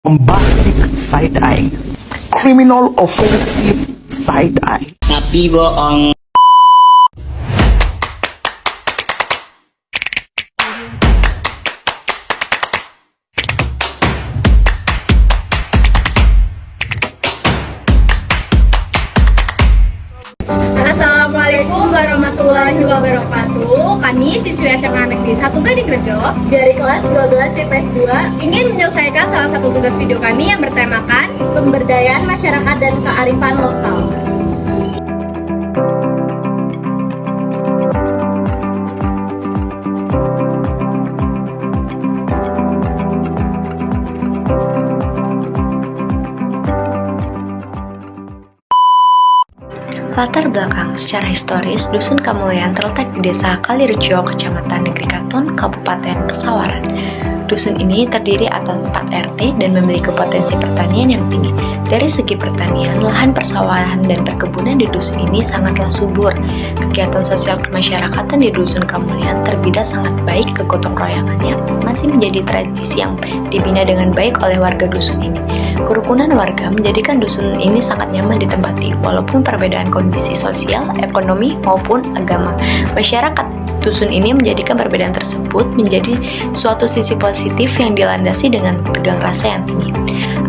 bombastic side-eye, criminal offensive side-eye. Tapi bohong. Assalamualaikum warahmatullahi wabarakatuh. Kami siswi SMA Negeri 1 Gadingrejo dari kelas 12 IPS 2 ingin menyelesaikan salah satu tugas video kami yang bertemakan pemberdayaan masyarakat dan kearifan lokal. Latar belakang secara historis, Dusun Kamulyan terletak di Desa Kalirejo, Kecamatan Negeri Katon, Kabupaten Pesawaran. Dusun ini terdiri atas 4 RT dan memiliki potensi pertanian yang tinggi. Dari segi pertanian, lahan persawahan dan perkebunan di dusun ini sangatlah subur. Kegiatan sosial kemasyarakatan di Dusun Kamulyan terbidat sangat baik, kegotong royongannya masih menjadi tradisi yang dibina dengan baik oleh warga dusun ini. Kerukunan warga menjadikan dusun ini sangat nyaman ditempati, walaupun perbedaan kondisi sosial, ekonomi, maupun agama. Masyarakat dusun ini menjadikan perbedaan tersebut menjadi suatu sisi positif yang dilandasi dengan tegang rasa yang tinggi.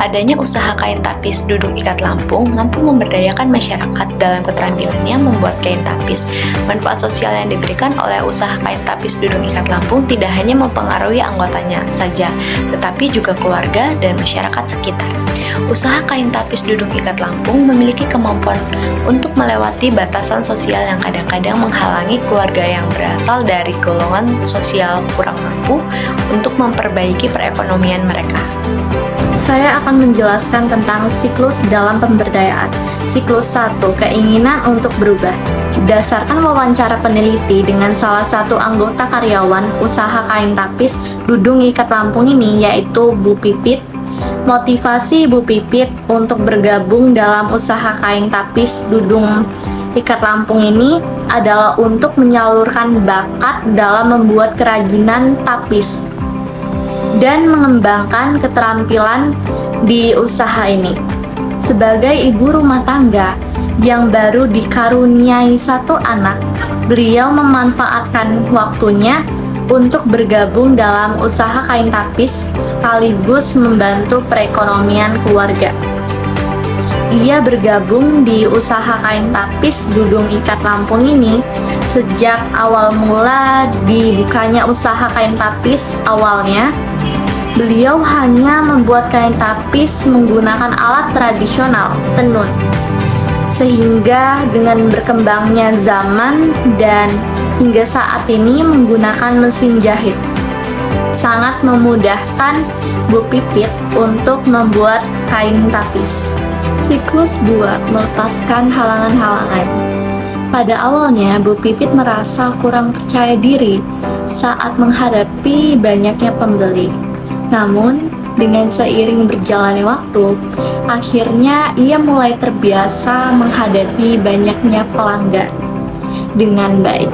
Adanya usaha kain tapis Dudung Ikat Lampung mampu memberdayakan masyarakat dalam keterampilannya membuat kain tapis. Manfaat sosial yang diberikan oleh usaha kain tapis Dudung Ikat Lampung tidak hanya mempengaruhi anggotanya saja, tetapi juga keluarga dan masyarakat sekitar. Usaha kain tapis Dudung Ikat Lampung memiliki kemampuan untuk melewati batasan sosial yang kadang-kadang menghalangi keluarga yang berasal dari golongan sosial kurang mampu untuk memperbaiki perekonomian mereka. Saya akan menjelaskan tentang siklus dalam pemberdayaan. Siklus 1, keinginan untuk berubah. Berdasarkan wawancara peneliti dengan salah satu anggota karyawan usaha kain tapis Dudung Ikat Lampung ini, yaitu Bu Pipit, motivasi Bu Pipit untuk bergabung dalam usaha kain tapis Dudung Ikat Lampung ini adalah untuk menyalurkan bakat dalam membuat kerajinan tapis dan mengembangkan keterampilan di usaha ini. Sebagai ibu rumah tangga yang baru dikaruniai 1 anak, beliau memanfaatkan waktunya untuk bergabung dalam usaha kain tapis sekaligus membantu perekonomian keluarga. Ia bergabung di usaha kain tapis Dudung Ikat Lampung ini sejak awal mula dibukanya usaha kain tapis. Awalnya, beliau hanya membuat kain tapis menggunakan alat tradisional, tenun. Sehingga dengan berkembangnya zaman dan hingga saat ini menggunakan mesin jahit, sangat memudahkan Bu Pipit untuk membuat kain tapis. Siklus 2, melepaskan halangan-halangan. Pada awalnya, Bu Pipit merasa kurang percaya diri saat menghadapi banyaknya pembeli. Namun, dengan seiring berjalannya waktu, akhirnya ia mulai terbiasa menghadapi banyaknya pelanggan dengan baik.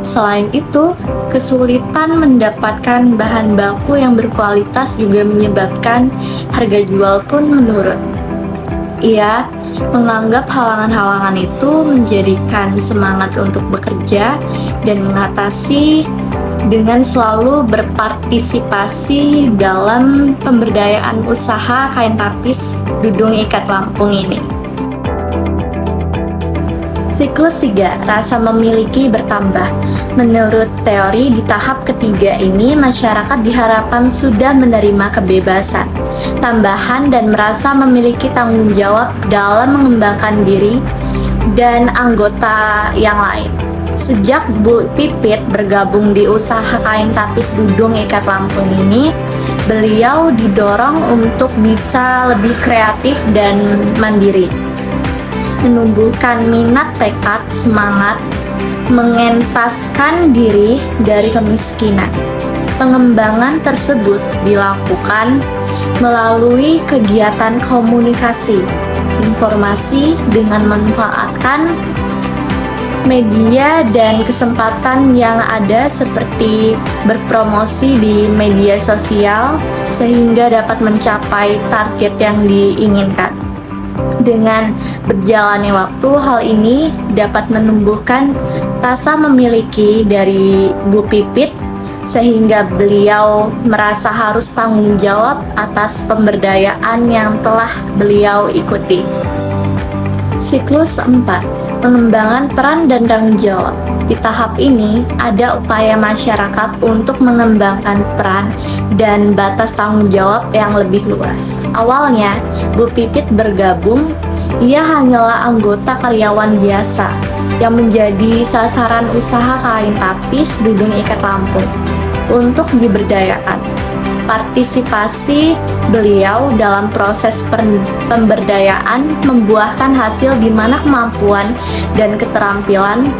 Selain itu, kesulitan mendapatkan bahan baku yang berkualitas juga menyebabkan harga jual pun menurun. Ia menganggap halangan-halangan itu menjadikan semangat untuk bekerja dan mengatasi dengan selalu berpartisipasi dalam pemberdayaan usaha kain tapis Dudung Ikat Lampung ini. Siklus 3, rasa memiliki bertambah. Menurut teori, di tahap ketiga ini masyarakat diharapkan sudah menerima kebebasan, tambahan dan merasa memiliki tanggung jawab dalam mengembangkan diri dan anggota yang lain. Sejak Bu Pipit bergabung di usaha kain tapis Dudung Ikat Lampung ini, beliau didorong untuk bisa lebih kreatif dan mandiri, menumbuhkan minat, tekad, semangat, mengentaskan diri dari kemiskinan. Pengembangan tersebut dilakukan melalui kegiatan komunikasi informasi dengan memanfaatkan media dan kesempatan yang ada seperti berpromosi di media sosial sehingga dapat mencapai target yang diinginkan. Dengan berjalannya waktu, hal ini dapat menumbuhkan rasa memiliki dari Bu Pipit sehingga beliau merasa harus tanggung jawab atas pemberdayaan yang telah beliau ikuti. Siklus 4. Pengembangan peran dan tanggung jawab. Di tahap ini, ada upaya masyarakat untuk mengembangkan peran dan batas tanggung jawab yang lebih luas. Awalnya, Bu Pipit bergabung, ia hanyalah anggota karyawan biasa yang menjadi sasaran usaha kain tapis Dudung Ikat Lampung untuk diberdayakan. Partisipasi beliau dalam proses pemberdayaan membuahkan hasil di mana kemampuan dan keterampilan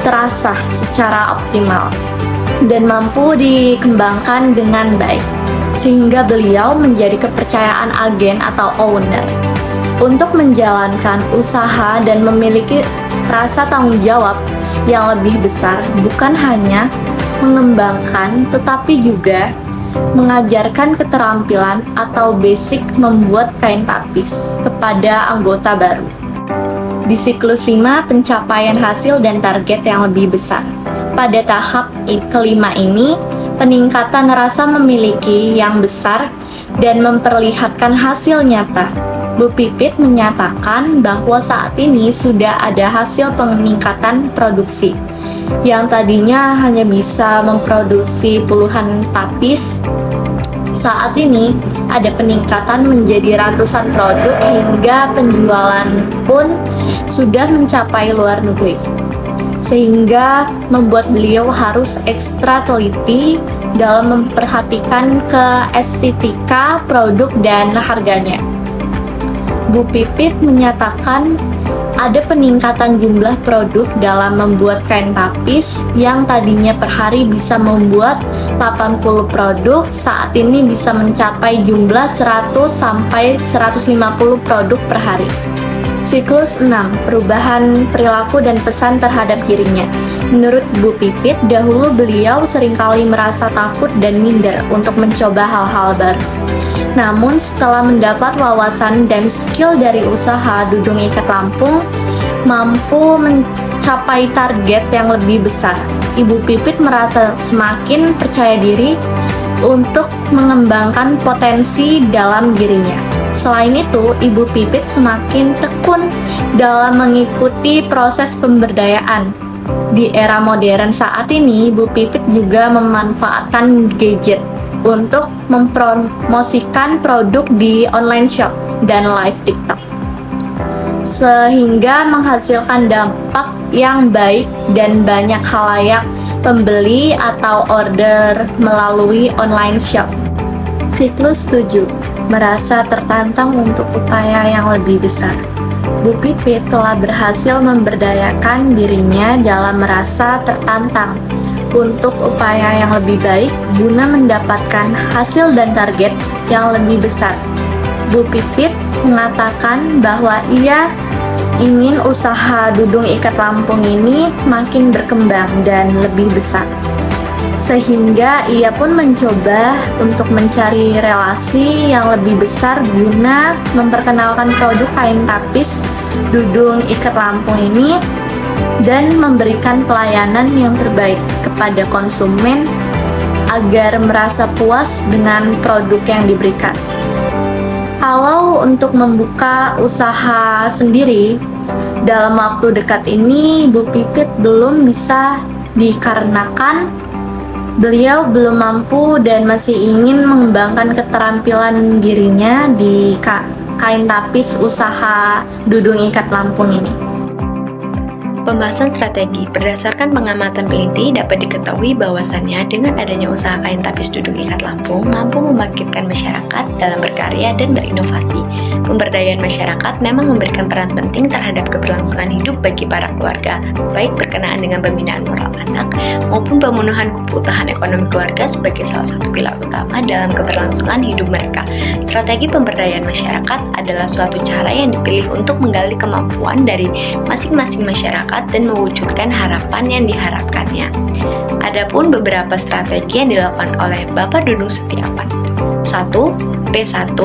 terasah secara optimal dan mampu dikembangkan dengan baik, sehingga beliau menjadi kepercayaan agen atau owner untuk menjalankan usaha dan memiliki rasa tanggung jawab yang lebih besar, bukan hanya mengembangkan tetapi juga mengajarkan keterampilan atau basic membuat kain tapis kepada anggota baru. Di siklus 5, pencapaian hasil dan target yang lebih besar. Pada tahap kelima ini, peningkatan rasa memiliki yang besar dan memperlihatkan hasil nyata. Bu Pipit menyatakan bahwa saat ini sudah ada hasil peningkatan produksi. Yang tadinya hanya bisa memproduksi puluhan tapis, saat ini ada peningkatan menjadi ratusan produk hingga penjualan pun sudah mencapai luar negeri, sehingga membuat beliau harus ekstra teliti dalam memperhatikan keestetika produk dan harganya. Bu Pipit menyatakan ada peningkatan jumlah produk dalam membuat kain tapis yang tadinya per hari bisa membuat 80 produk, saat ini bisa mencapai jumlah 100 sampai 150 produk per hari. Siklus 6. Perubahan perilaku dan pesan terhadap dirinya. Menurut Bu Pipit, dahulu beliau seringkali merasa takut dan minder untuk mencoba hal-hal baru. Namun setelah mendapat wawasan dan skill dari usaha Dudung Ikat Lampung, mampu mencapai target yang lebih besar. Ibu Pipit merasa semakin percaya diri untuk mengembangkan potensi dalam dirinya. Selain itu, Ibu Pipit semakin tekun dalam mengikuti proses pemberdayaan. Di era modern saat ini, Bu Pipit juga memanfaatkan gadget untuk mempromosikan produk di online shop dan live TikTok, sehingga menghasilkan dampak yang baik dan banyak khalayak pembeli atau order melalui online shop. Siklus 7. Merasa tertantang untuk upaya yang lebih besar. Bu Pipit telah berhasil memberdayakan dirinya dalam merasa tertantang untuk upaya yang lebih baik guna mendapatkan hasil dan target yang lebih besar. Bu Pipit mengatakan bahwa ia ingin usaha Dudung Ikat Lampung ini makin berkembang dan lebih besar, sehingga ia pun mencoba untuk mencari relasi yang lebih besar guna memperkenalkan produk kain tapis Dudung Ikat Lampung ini dan memberikan pelayanan yang terbaik kepada konsumen agar merasa puas dengan produk yang diberikan. Kalau untuk membuka usaha sendiri dalam waktu dekat ini, Bu Pipit belum bisa dikarenakan beliau belum mampu dan masih ingin mengembangkan keterampilan dirinya di kain tapis usaha Dudung Ikat Lampung ini. Pembahasan strategi. Berdasarkan pengamatan peneliti, dapat diketahui bahwasannya dengan adanya usaha kain tapis Dudung Ikat Lampung mampu membangkitkan masyarakat dalam berkarya dan berinovasi. Pemberdayaan masyarakat memang memberikan peran penting terhadap keberlangsungan hidup bagi para keluarga, baik berkenaan dengan pembinaan moral anak maupun pemenuhan kebutuhan ekonomi keluarga sebagai salah satu pilar utama dalam keberlangsungan hidup mereka. Strategi pemberdayaan masyarakat adalah suatu cara yang dipilih untuk menggali kemampuan dari masing-masing masyarakat masyarakat dan mewujudkan harapan yang diharapkannya. Adapun beberapa strategi yang dilakukan oleh Bapak Dudung Setiawan. 1. P1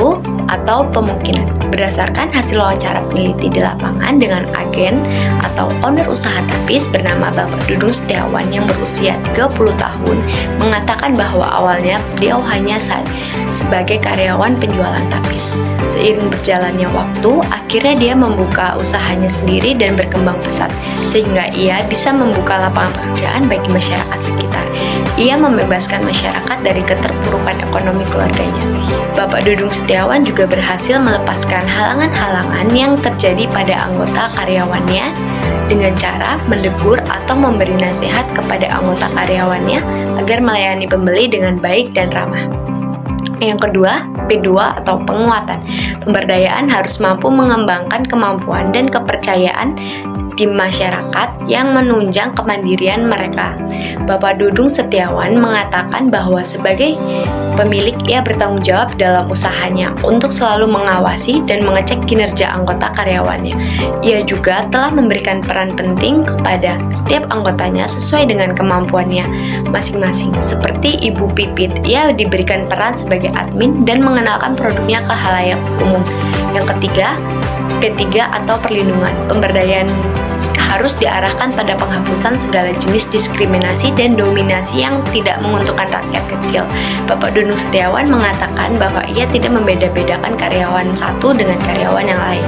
atau pemungkinan. Berdasarkan hasil wawancara peneliti di lapangan dengan agen atau owner usaha tapis bernama Bapak Dudung Setiawan yang berusia 30 tahun mengatakan bahwa awalnya beliau hanya sebagai karyawan penjualan tapis. Seiring berjalannya waktu, akhirnya dia membuka usahanya sendiri dan berkembang pesat, sehingga ia bisa membuka lapangan pekerjaan bagi masyarakat sekitar. Ia membebaskan masyarakat dari keterpurukan ekonomi keluarganya. Bapak Dudung Setiawan juga berhasil melepaskan halangan-halangan yang terjadi pada anggota karyawannya dengan cara menegur atau memberi nasihat kepada anggota karyawannya agar melayani pembeli dengan baik dan ramah. Yang kedua, P2 atau penguatan. Pemberdayaan harus mampu mengembangkan kemampuan dan kepercayaan di masyarakat yang menunjang kemandirian mereka. Bapak Dudung Setiawan mengatakan bahwa sebagai pemilik ia bertanggung jawab dalam usahanya untuk selalu mengawasi dan mengecek kinerja anggota karyawannya. Ia juga telah memberikan peran penting kepada setiap anggotanya sesuai dengan kemampuannya masing-masing. Seperti Ibu Pipit, ia diberikan peran sebagai admin dan mengenalkan produknya ke khalayak umum. Yang ketiga, P3 atau perlindungan. Pemberdayaan harus diarahkan pada penghapusan segala jenis diskriminasi dan dominasi yang tidak menguntungkan rakyat kecil. Bapak Dudung Setiawan mengatakan bahwa ia tidak membeda-bedakan karyawan satu dengan karyawan yang lain.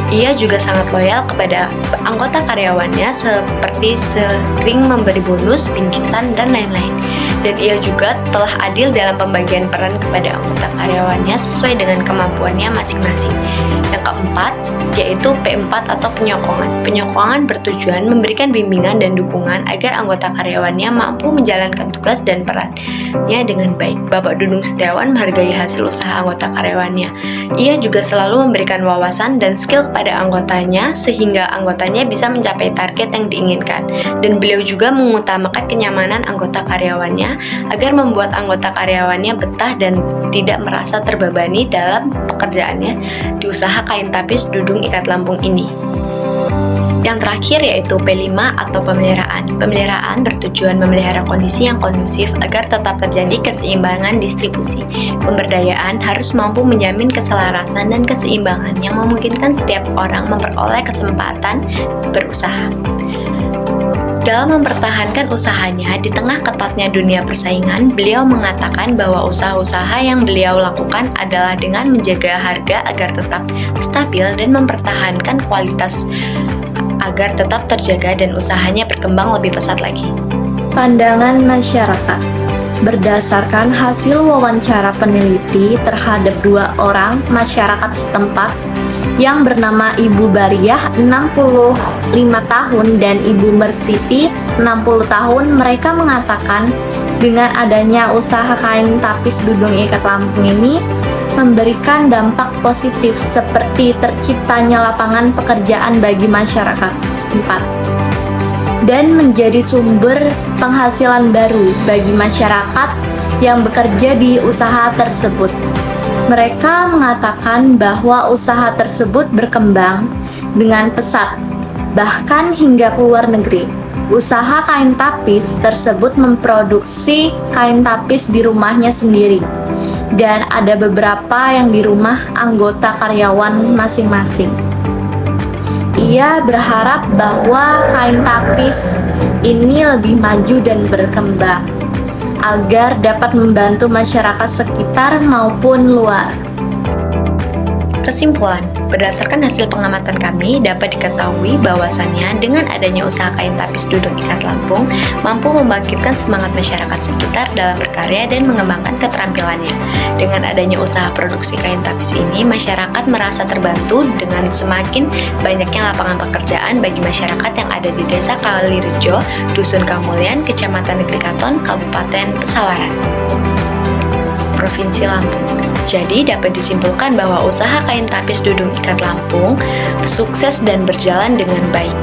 Ia juga sangat loyal kepada anggota karyawannya seperti sering memberi bonus, bingkisan, dan lain-lain. Dan ia juga telah adil dalam pembagian peran kepada anggota karyawannya sesuai dengan kemampuannya masing-masing. Yang keempat, yaitu P4 atau penyokongan. Penyokongan bertujuan memberikan bimbingan dan dukungan agar anggota karyawannya mampu menjalankan tugas dan perannya dengan baik. Bapak Dudung Setiawan menghargai hasil usaha anggota karyawannya. Ia juga selalu memberikan wawasan dan skill kepada anggotanya sehingga anggotanya bisa mencapai target yang diinginkan. Dan beliau juga mengutamakan kenyamanan anggota karyawannya agar membuat anggota karyawannya betah dan tidak merasa terbebani dalam pekerjaannya di usaha kain tapis Dudung Ikat Lampung ini. Yang terakhir yaitu P5 atau pemeliharaan. Pemeliharaan bertujuan memelihara kondisi yang kondusif agar tetap terjadi keseimbangan distribusi. Pemberdayaan harus mampu menjamin keselarasan dan keseimbangan yang memungkinkan setiap orang memperoleh kesempatan berusaha. Dalam mempertahankan usahanya di tengah ketatnya dunia persaingan, beliau mengatakan bahwa usaha-usaha yang beliau lakukan adalah dengan menjaga harga agar tetap stabil dan mempertahankan kualitas agar tetap terjaga dan usahanya berkembang lebih pesat lagi. Pandangan masyarakat. Berdasarkan hasil wawancara peneliti terhadap 2 orang masyarakat setempat yang bernama Ibu Bariah 65 tahun dan Ibu Mersiti 60 tahun, mereka mengatakan dengan adanya usaha kain tapis Dudung Ikat Lampung ini memberikan dampak positif seperti terciptanya lapangan pekerjaan bagi masyarakat setempat dan menjadi sumber penghasilan baru bagi masyarakat yang bekerja di usaha tersebut. Mereka mengatakan bahwa usaha tersebut berkembang dengan pesat, bahkan hingga ke luar negeri. Usaha kain tapis tersebut memproduksi kain tapis di rumahnya sendiri, dan ada beberapa yang di rumah anggota karyawan masing-masing. Ia berharap bahwa kain tapis ini lebih maju dan berkembang agar dapat membantu masyarakat sekitar maupun luar. Kesimpulan, berdasarkan hasil pengamatan kami, dapat diketahui bahwasannya dengan adanya usaha kain tapis Dudung Ikat Lampung mampu membangkitkan semangat masyarakat sekitar dalam berkarya dan mengembangkan keterampilannya. Dengan adanya usaha produksi kain tapis ini, masyarakat merasa terbantu dengan semakin banyaknya lapangan pekerjaan bagi masyarakat yang ada di Desa Kalirejo, Dusun Kamulyan, Kecamatan Negeri Katon, Kabupaten Pesawaran, Provinsi Lampung. Jadi dapat disimpulkan bahwa usaha kain tapis Dudung Ikat Lampung sukses dan berjalan dengan baik.